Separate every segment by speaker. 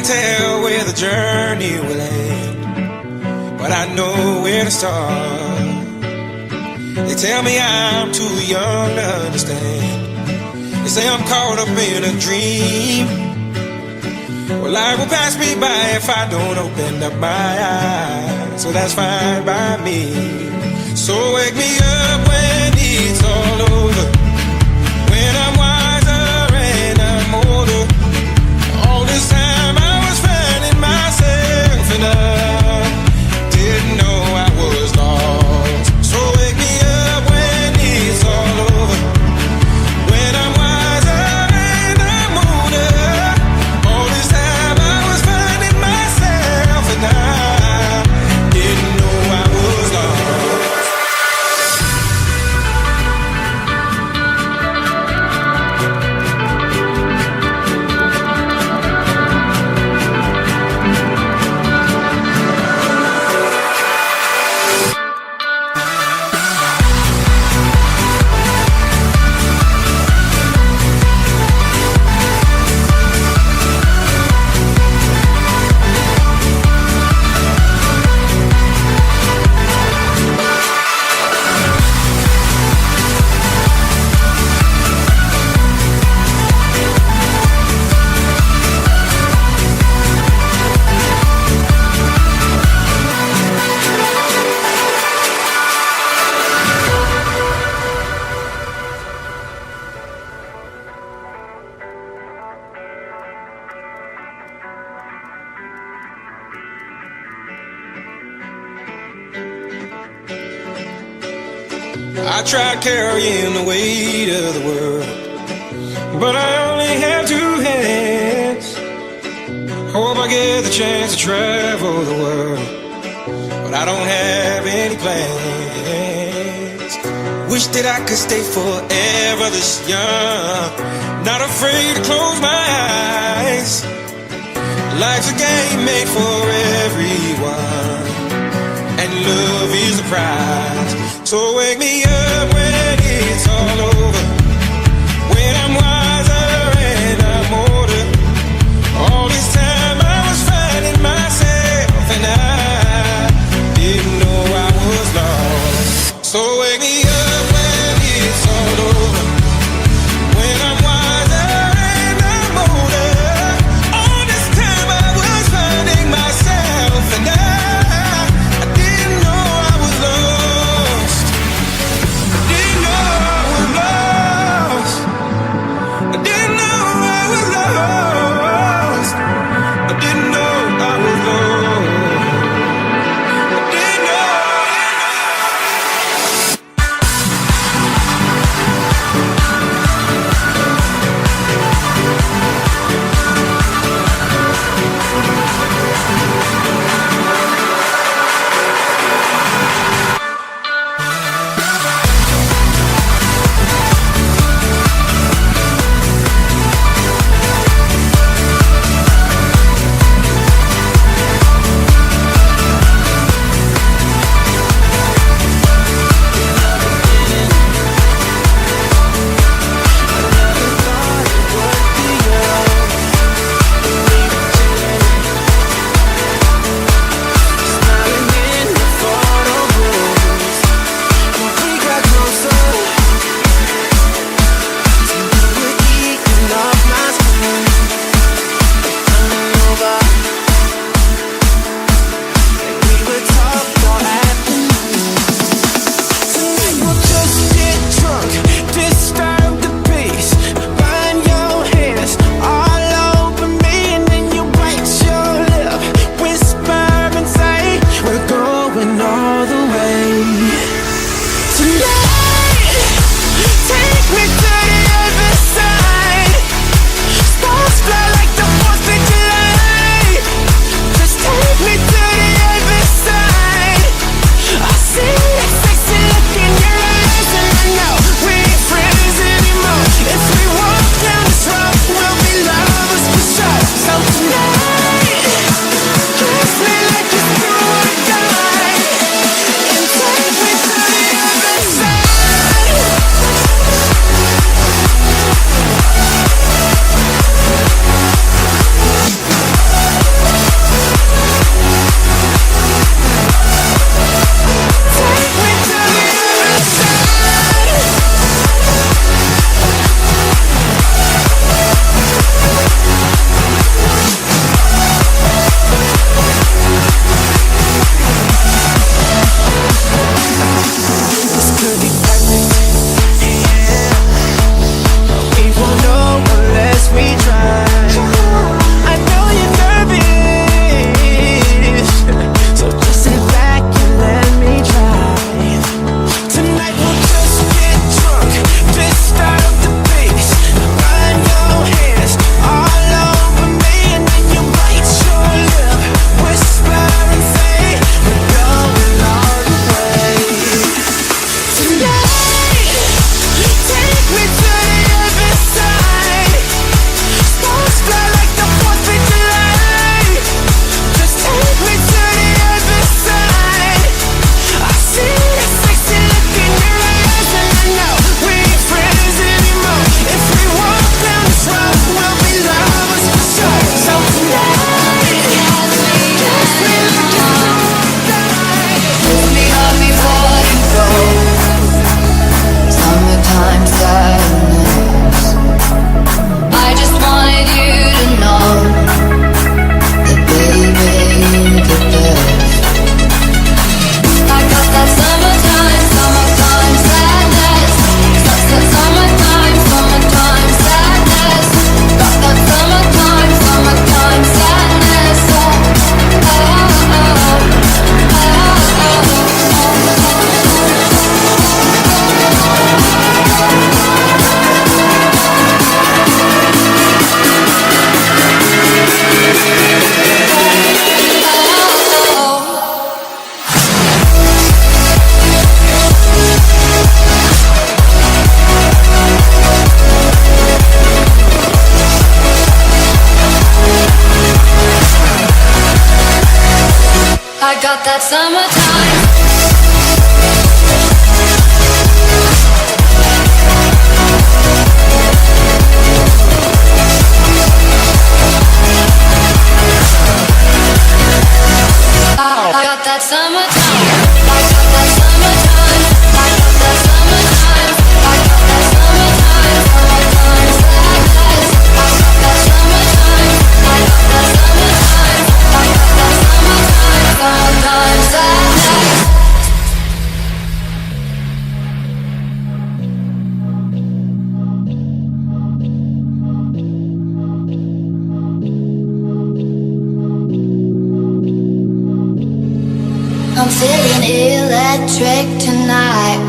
Speaker 1: can't tell where the journey will end, but I know where to start. They tell me I'm too young to understand. They say I'm caught up in a dream. Well, life will pass me by if I don't open up my eyes, so that's fine by me. So wake me up when it's all over, when I'm wiser and I'm older. All this time I was finding myself and I didn't know I was lost. So wake me up when it's all over, when I'm wiser and I'm older. All this time I was finding myself and I didn't know I was lost. I tried carrying the weight of the world, but I only have two hands. Hope I get the chance to travel the world, but I don't have any plans. Wish that I could stay forever this young, not afraid to close my eyes. Life's a game made for everyone, and love is the prize. So wake me up when it's all over, when I'm wiser and I'm older. All this time I was finding myself and I didn't know I was lost. So wake me up when it's all over, when I'm wiser and I'm older. All this time I was finding myself and I didn't know I was lost.
Speaker 2: I got that summertime. I got that summertime. I got that summertime. I got that summertime. I got that summertime. Summertime sadness. I got that summertime. I got that summertime. I got that summertime. Summertime sadness. I'm feeling electric tonight,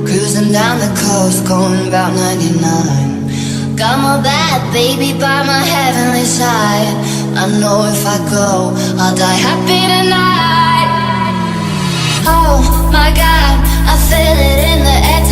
Speaker 2: cruising down the coast, going about 99. Got my bad baby by my heavenly side. I know if I go, I'll die happy tonight. Oh my God, I feel it in the air,